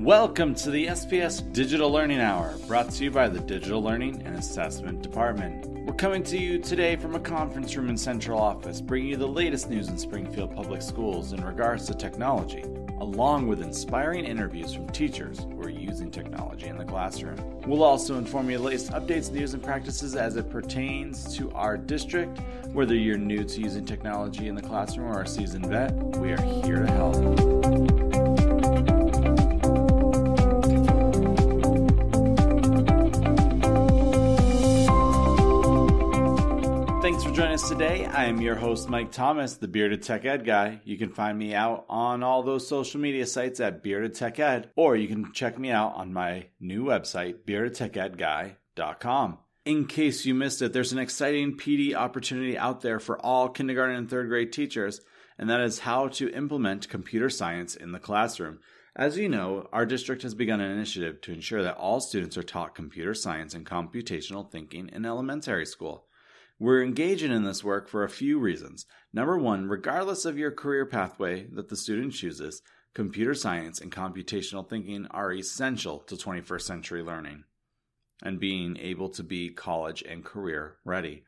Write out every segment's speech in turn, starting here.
Welcome to the SPS Digital Learning Hour, brought to you by the Digital Learning and Assessment Department. We're coming to you today from a conference room in Central Office, bringing you the latest news in Springfield Public Schools in regards to technology, along with inspiring interviews from teachers who are using technology in the classroom. We'll also inform you of the latest updates, news, and practices as it pertains to our district. Whether you're new to using technology in the classroom or a seasoned vet, we are here to help. Thanks for joining us today. I am your host, Mike Thomas, the Bearded Tech Ed Guy. You can find me out on all those social media sites at Bearded Tech Ed, or you can check me out on my new website, beardedtechedguy.com. In case you missed it, there's an exciting PD opportunity out there for all kindergarten and third grade teachers, and that is how to implement computer science in the classroom. As you know, our district has begun an initiative to ensure that all students are taught computer science and computational thinking in elementary school. We're engaging in this work for a few reasons. Number one, regardless of your career pathway that the student chooses, computer science and computational thinking are essential to 21st century learning and being able to be college and career ready.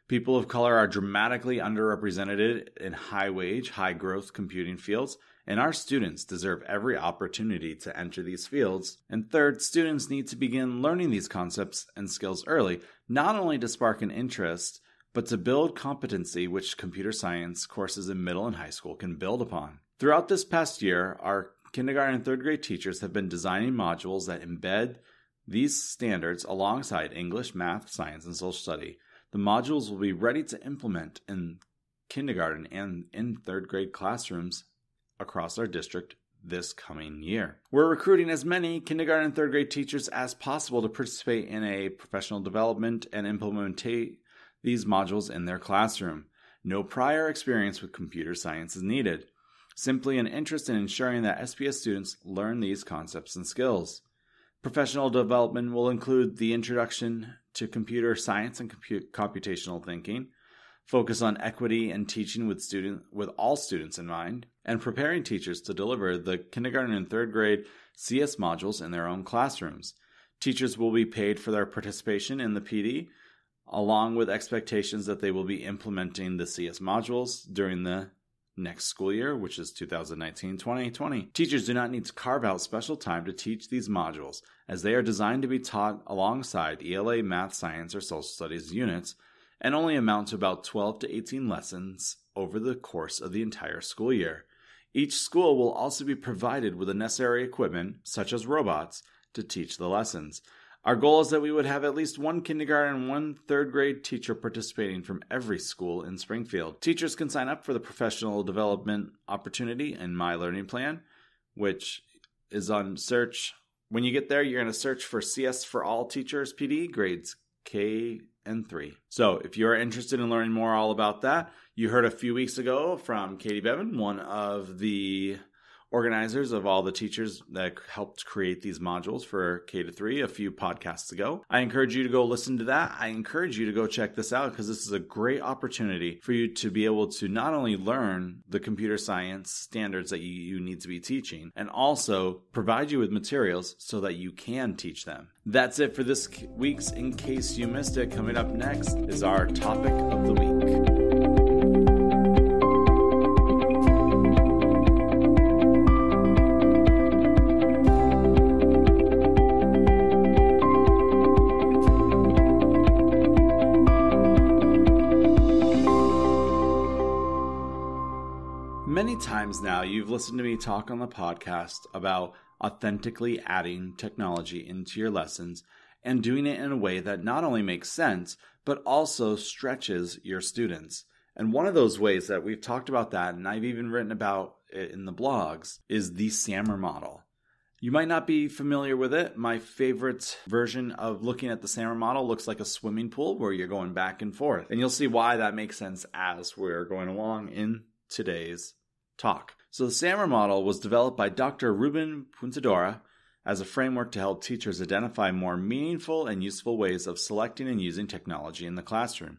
People of color are dramatically underrepresented in high-wage, high-growth computing fields, and our students deserve every opportunity to enter these fields. And third, students need to begin learning these concepts and skills early, not only to spark an interest, but to build competency which computer science courses in middle and high school can build upon. Throughout this past year, our kindergarten and third grade teachers have been designing modules that embed these standards alongside English, math, science, and social study. The modules will be ready to implement in kindergarten and in third grade classrooms across our district this coming year. We're recruiting as many kindergarten and third grade teachers as possible to participate in a professional development and implement these modules in their classroom. No prior experience with computer science is needed. Simply an interest in ensuring that SPS students learn these concepts and skills. Professional development will include the introduction to computer science and computational thinking, focus on equity and teaching with all students in mind, and preparing teachers to deliver the kindergarten and third grade CS modules in their own classrooms. Teachers will be paid for their participation in the PD, along with expectations that they will be implementing the CS modules during the next school year, which is 2019-2020. Teachers do not need to carve out special time to teach these modules, as they are designed to be taught alongside ELA, math, science, or social studies units, and only amount to about 12 to 18 lessons over the course of the entire school year. Each school will also be provided with the necessary equipment, such as robots, to teach the lessons. Our goal is that we would have at least one kindergarten and one third grade teacher participating from every school in Springfield. Teachers can sign up for the professional development opportunity in My Learning Plan, which is on search. When you get there, you're going to search for CS for All Teachers PD, grades K and 3. So if you're interested in learning more all about that, you heard a few weeks ago from Katie Bevan, one of the organizers of all the teachers that helped create these modules for K-3 a few podcasts ago. I encourage you to go listen to that. I encourage you to go check this out because this is a great opportunity for you to be able to not only learn the computer science standards that you need to be teaching, and also provide you with materials so that you can teach them. That's it for this week's In Case You Missed It. Coming up next is our topic of the week. Many times now, you've listened to me talk on the podcast about authentically adding technology into your lessons and doing it in a way that not only makes sense, but also stretches your students. And one of those ways that we've talked about that, and I've even written about it in the blogs, is the SAMR model. You might not be familiar with it. My favorite version of looking at the SAMR model looks like a swimming pool where you're going back and forth. And you'll see why that makes sense as we're going along in today's talk. So the SAMR model was developed by Dr. Ruben Puntadora as a framework to help teachers identify more meaningful and useful ways of selecting and using technology in the classroom.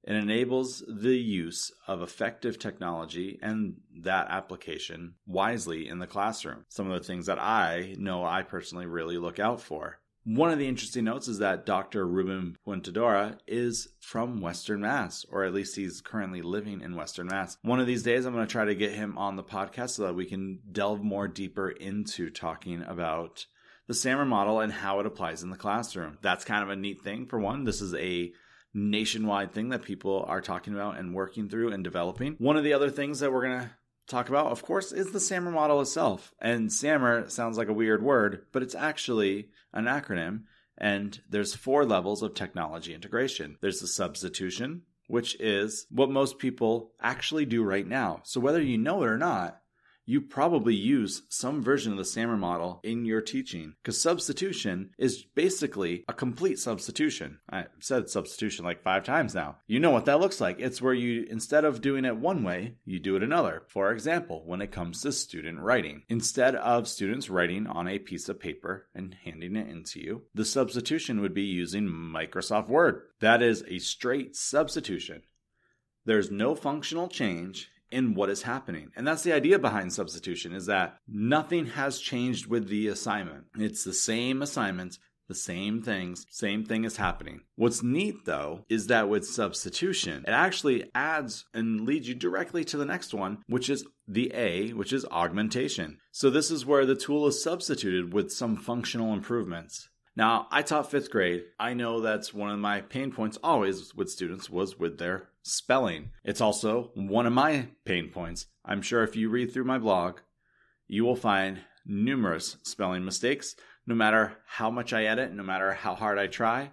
It enables the use of effective technology and that application wisely in the classroom. Some of the things that I know I personally really look out for. One of the interesting notes is that Dr. Ruben Puentedora is from Western Mass, or at least he's currently living in Western Mass. One of these days, I'm going to try to get him on the podcast so that we can delve more deeper into talking about the SAMR model and how it applies in the classroom. That's kind of a neat thing. For one, this is a nationwide thing that people are talking about and working through and developing. One of the other things that we're going to talk about, of course, is the SAMR model itself. And SAMR sounds like a weird word, but it's actually an acronym, and there's 4 levels of technology integration. There's the substitution, which is what most people actually do right now. So whether you know it or not, you probably use some version of the SAMR model in your teaching, because substitution is basically a complete substitution. I said substitution like 5 times now. You know what that looks like. It's where you, instead of doing it one way, you do it another. For example, when it comes to student writing, instead of students writing on a piece of paper and handing it into you, the substitution would be using Microsoft Word. That is a straight substitution. There's no functional change in what is happening. And that's the idea behind substitution, is that nothing has changed with the assignment. It's the same assignments, the same things, same thing is happening. What's neat though is that with substitution, it actually adds and leads you directly to the next one, which is the A, which is augmentation. So this is where the tool is substituted with some functional improvements. Now, I taught 5th grade. I know that's one of my pain points always with students was with their spelling. It's also one of my pain points. I'm sure if you read through my blog, you will find numerous spelling mistakes. No matter how much I edit, no matter how hard I try,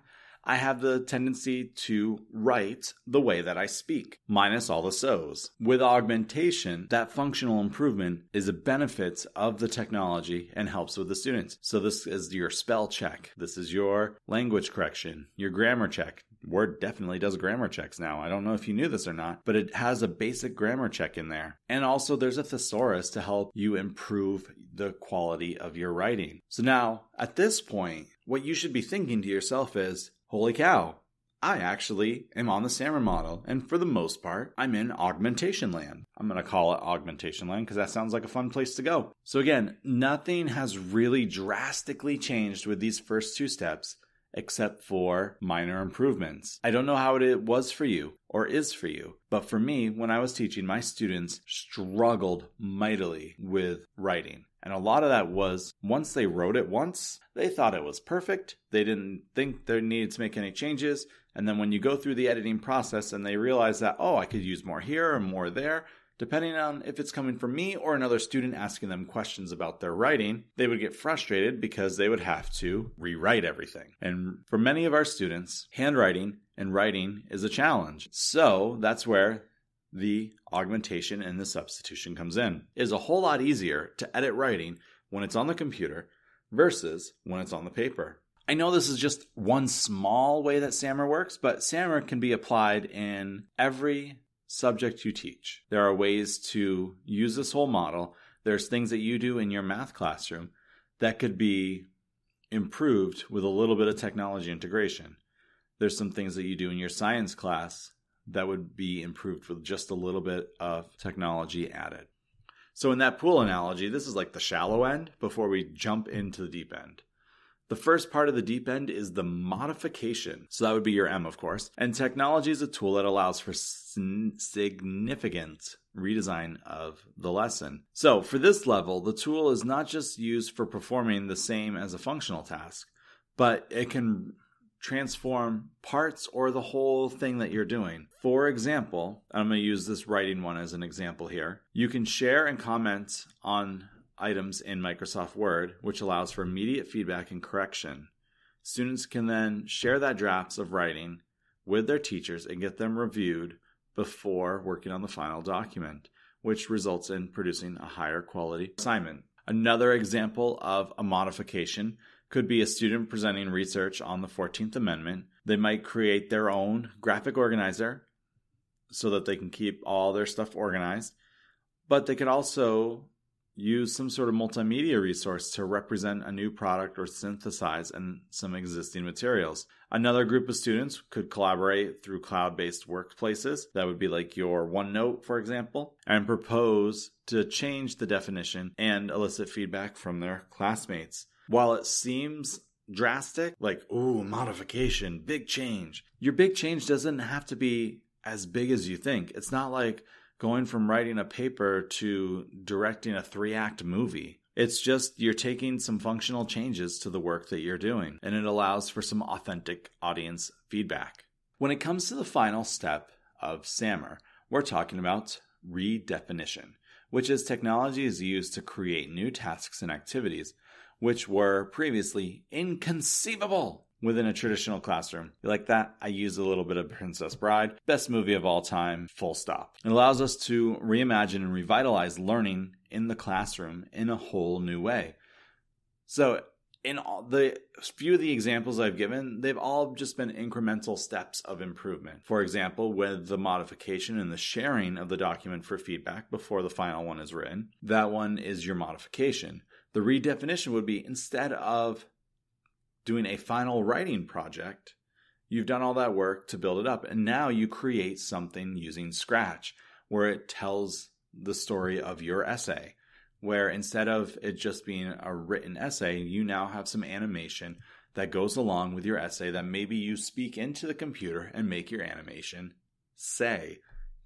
I have the tendency to write the way that I speak, minus all the so's. With augmentation, that functional improvement is a benefit of the technology and helps with the students. So this is your spell check. This is your language correction, your grammar check. Word definitely does grammar checks now. I don't know if you knew this or not, but it has a basic grammar check in there. And also there's a thesaurus to help you improve the quality of your writing. So now, at this point, what you should be thinking to yourself is, holy cow, I actually am on the SAMR model, and for the most part, I'm in augmentation land. I'm going to call it augmentation land because that sounds like a fun place to go. So again, nothing has really drastically changed with these first 2 steps, except for minor improvements. I don't know how it was for you or is for you, but for me, when I was teaching, my students struggled mightily with writing. And a lot of that was, once they wrote it once, they thought it was perfect. They didn't think they needed to make any changes. And then when you go through the editing process and they realize that, oh, I could use more here or more there, depending on if it's coming from me or another student asking them questions about their writing, they would get frustrated because they would have to rewrite everything. And for many of our students, handwriting and writing is a challenge. So that's where the augmentation and the substitution comes in. It is a whole lot easier to edit writing when it's on the computer versus when it's on the paper. I know this is just one small way that SAMR works, but SAMR can be applied in every subject you teach. There are ways to use this whole model. There's things that you do in your math classroom that could be improved with a little bit of technology integration. There's some things that you do in your science class that would be improved with just a little bit of technology added. So in that pool analogy, this is like the shallow end before we jump into the deep end. The first part of the deep end is the modification. So that would be your M, of course. And technology is a tool that allows for significant redesign of the lesson. So for this level, the tool is not just used for performing the same as a functional task, but it can transform parts or the whole thing that you're doing. For example, I'm going to use this writing one as an example here. You can share and comment on items in Microsoft Word, which allows for immediate feedback and correction. Students can then share that drafts of writing with their teachers and get them reviewed before working on the final document, which results in producing a higher quality assignment. Another example of a modification could be a student presenting research on the 14th Amendment. They might create their own graphic organizer so that they can keep all their stuff organized, but they could also use some sort of multimedia resource to represent a new product or synthesize some existing materials. Another group of students could collaborate through cloud-based workplaces. That would be like your OneNote, for example, and propose to change the definition and elicit feedback from their classmates. While it seems drastic, like, ooh, modification, big change, your big change doesn't have to be as big as you think. It's not like going from writing a paper to directing a 3-act movie. It's just you're taking some functional changes to the work that you're doing, and it allows for some authentic audience feedback. When it comes to the final step of SAMR, we're talking about redefinition, which is technology is used to create new tasks and activities which were previously inconceivable within a traditional classroom. You like that? I use a little bit of Princess Bride. Best movie of all time, full stop. It allows us to reimagine and revitalize learning in the classroom in a whole new way. So in all the few of the examples I've given, they've all just been incremental steps of improvement. For example, with the modification and the sharing of the document for feedback before the final one is written, that one is your modification. The redefinition would be, instead of doing a final writing project, you've done all that work to build it up, and now you create something using Scratch where it tells the story of your essay, where instead of it just being a written essay, you now have some animation that goes along with your essay that maybe you speak into the computer and make your animation say.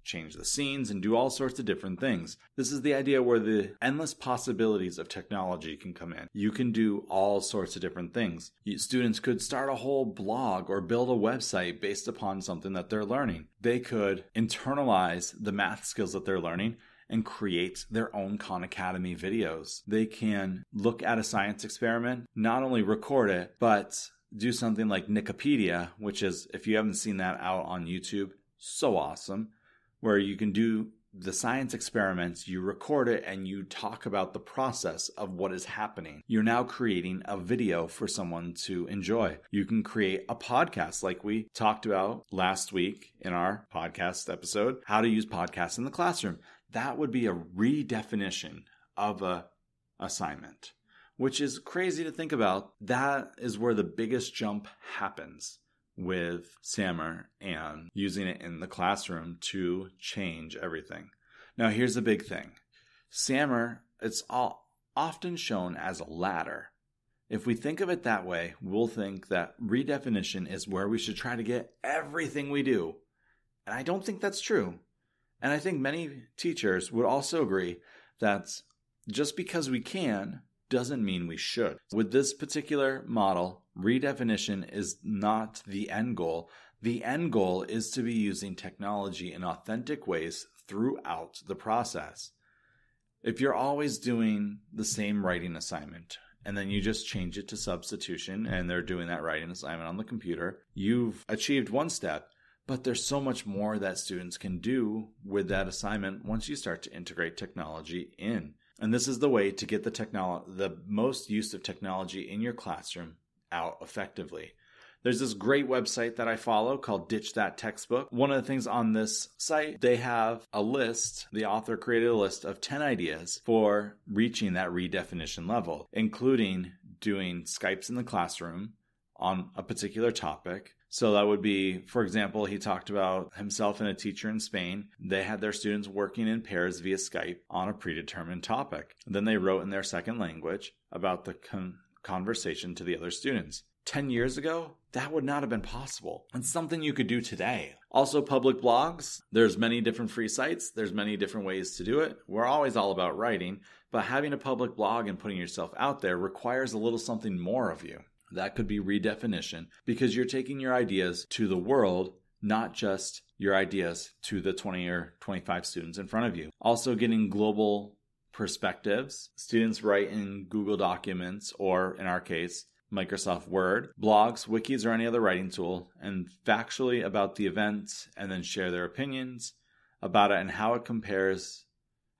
Change the scenes and do all sorts of different things. This is the idea where the endless possibilities of technology can come in. You can do all sorts of different things. Students could start a whole blog or build a website based upon something that they're learning. They could internalize the math skills that they're learning and create their own Khan Academy videos. They can look at a science experiment, not only record it, but do something like Nicopedia, which is, if you haven't seen that out on YouTube, so awesome, where you can do the science experiments, you record it, and you talk about the process of what is happening. You're now creating a video for someone to enjoy. You can create a podcast like we talked about last week in our podcast episode, how to use podcasts in the classroom. That would be a redefinition of a assignment, which is crazy to think about. That is where the biggest jump happens with SAMR and using it in the classroom to change everything. Now, here's the big thing. SAMR, it's often shown as a ladder. If we think of it that way, we'll think that redefinition is where we should try to get everything we do. And I don't think that's true. And I think many teachers would also agree that just because we can doesn't mean we should. With this particular model, redefinition is not the end goal. The end goal is to be using technology in authentic ways throughout the process. If you're always doing the same writing assignment and then you just change it to substitution and they're doing that writing assignment on the computer, you've achieved one step, but there's so much more that students can do with that assignment once you start to integrate technology in. And this is the way to get the most use of technology in your classroom out effectively. There's this great website that I follow called Ditch That Textbook. One of the things on this site, they have a list, the author created a list of 10 ideas for reaching that redefinition level, including doing Skypes in the classroom on a particular topic. So that would be, for example, he talked about himself and a teacher in Spain. They had their students working in pairs via Skype on a predetermined topic. Then they wrote in their second language about the conversation to the other students. 10 years ago, that would not have been possible. It's something you could do today. Also, public blogs. There's many different free sites. There's many different ways to do it. We're always all about writing, but having a public blog and putting yourself out there requires a little something more of you. That could be redefinition, because you're taking your ideas to the world, not just your ideas to the 20 or 25 students in front of you. Also, getting global perspectives. Students write in Google Documents, or in our case, Microsoft Word, blogs, wikis, or any other writing tool, and factually about the event, and then share their opinions about it and how it compares,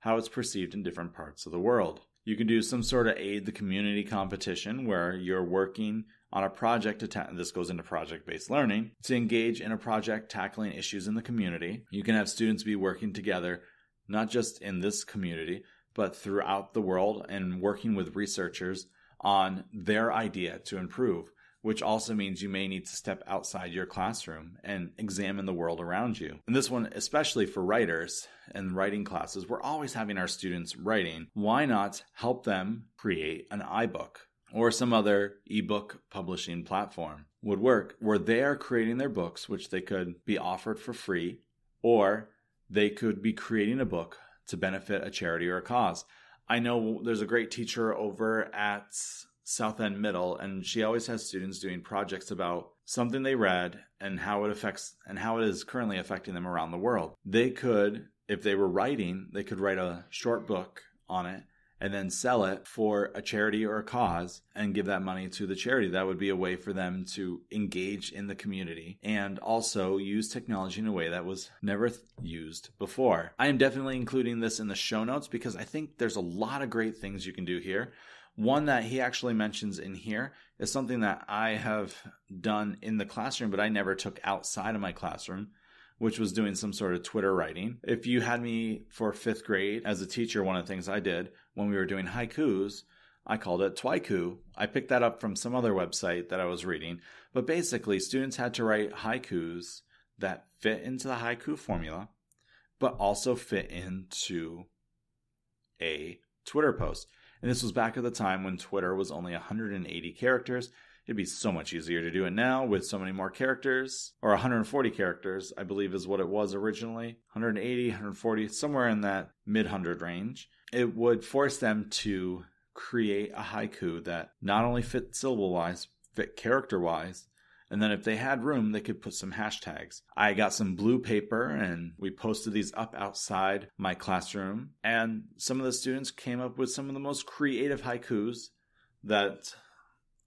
how it's perceived in different parts of the world. You can do some sort of aid the community competition where you're working on a project, this goes into project-based learning, to engage in a project tackling issues in the community. You can have students be working together, not just in this community, but throughout the world and working with researchers on their idea to improve, which also means you may need to step outside your classroom and examine the world around you. And this one, especially for writers and writing classes, we're always having our students writing. Why not help them create an iBook or some other ebook publishing platform would work, where they are creating their books, which they could be offered for free, or they could be creating a book to benefit a charity or a cause. I know there's a great teacher over at South End Middle, and she always has students doing projects about something they read and how it affects and how it is currently affecting them around the world. They could, if they were writing, they could write a short book on it and then sell it for a charity or a cause and give that money to the charity. That would be a way for them to engage in the community and also use technology in a way that was never used before. I am definitely including this in the show notes because I think there's a lot of great things you can do here. One that he actually mentions in here is something that I have done in the classroom, but I never took outside of my classroom, which was doing some sort of Twitter writing. If you had me for 5th grade as a teacher, one of the things I did when we were doing haikus, I called it Twiku. I picked that up from some other website that I was reading. But basically, students had to write haikus that fit into the haiku formula, but also fit into a Twitter post. And this was back at the time when Twitter was only 180 characters. It'd be so much easier to do it now with so many more characters, or 140 characters, I believe is what it was originally. 180, 140, somewhere in that mid-100 range. It would force them to create a haiku that not only fit syllable-wise, fit character-wise, and then if they had room, they could put some hashtags. I got some blue paper and we posted these up outside my classroom, and some of the students came up with some of the most creative haikus that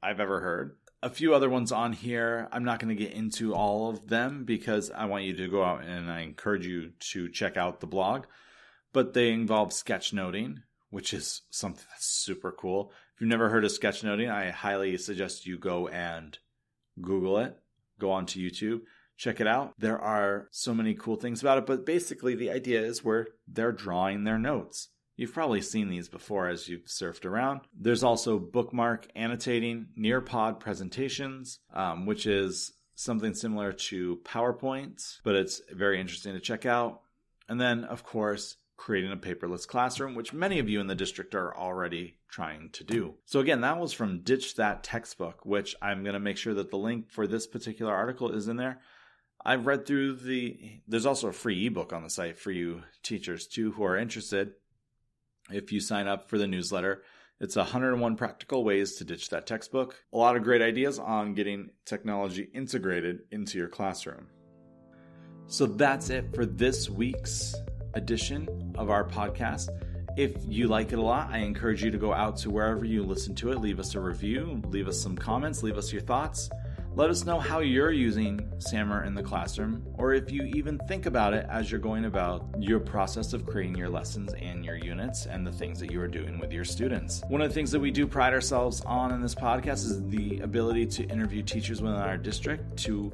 I've ever heard. A few other ones on here. I'm not going to get into all of them because I want you to go out and I encourage you to check out the blog. But they involve sketchnoting, which is something that's super cool. If you've never heard of sketchnoting, I highly suggest you go and Google it. Go onto YouTube. Check it out. There are so many cool things about it. But basically the idea is where they're drawing their notes. You've probably seen these before as you've surfed around. There's also bookmark annotating, Nearpod presentations, which is something similar to PowerPoint, but it's very interesting to check out. And then, of course, creating a paperless classroom, which many of you in the district are already trying to do. So again, that was from Ditch That Textbook, which I'm going to make sure that the link for this particular article is in there. I've read through there's also a free ebook on the site for you teachers too who are interested. If you sign up for the newsletter, it's 101 practical ways to ditch that textbook. A lot of great ideas on getting technology integrated into your classroom. So that's it for this week's edition of our podcast. If you like it a lot, I encourage you to go out to wherever you listen to it, leave us a review, leave us some comments, leave us your thoughts. Let us know how you're using SAMR in the classroom, or if you even think about it as you're going about your process of creating your lessons and your units and the things that you are doing with your students. One of the things that we do pride ourselves on in this podcast is the ability to interview teachers within our district to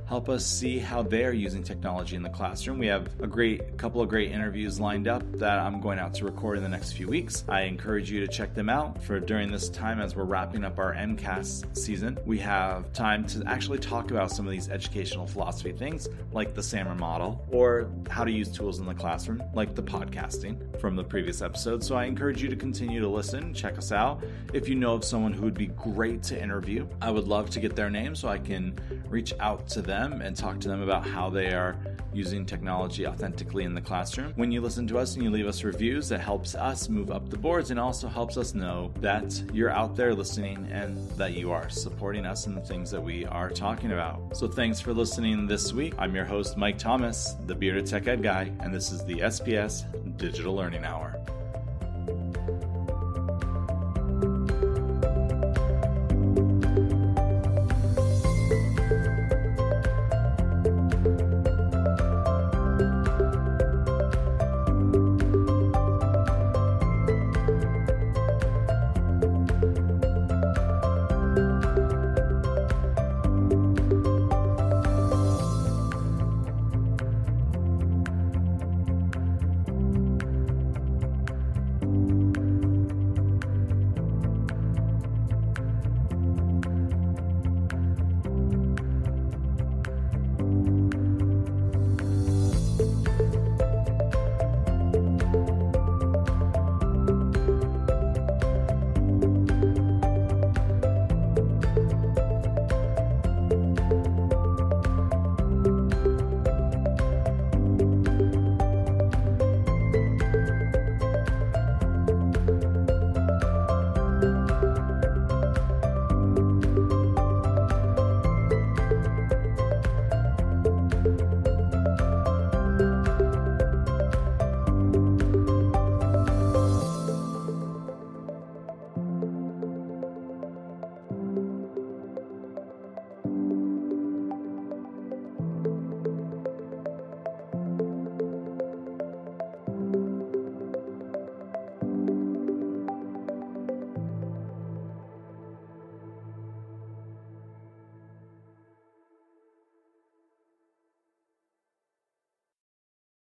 help us see how they're using technology in the classroom. We have a couple of great interviews lined up that I'm going out to record in the next few weeks. I encourage you to check them out for during this time as we're wrapping up our MCAS season. We have time to actually talk about some of these educational philosophy things like the SAMR model or how to use tools in the classroom like the podcasting from the previous episode. So I encourage you to continue to listen, check us out. If you know of someone who would be great to interview, I would love to get their name so I can reach out to them and talk to them about how they are using technology authentically in the classroom. When you listen to us and you leave us reviews, that helps us move up the boards and also helps us know that you're out there listening and that you are supporting us in the things that we are talking about. So thanks for listening this week. I'm your host, Mike Thomas, the Bearded Tech Ed Guy, and this is the SPS Digital Learning Hour.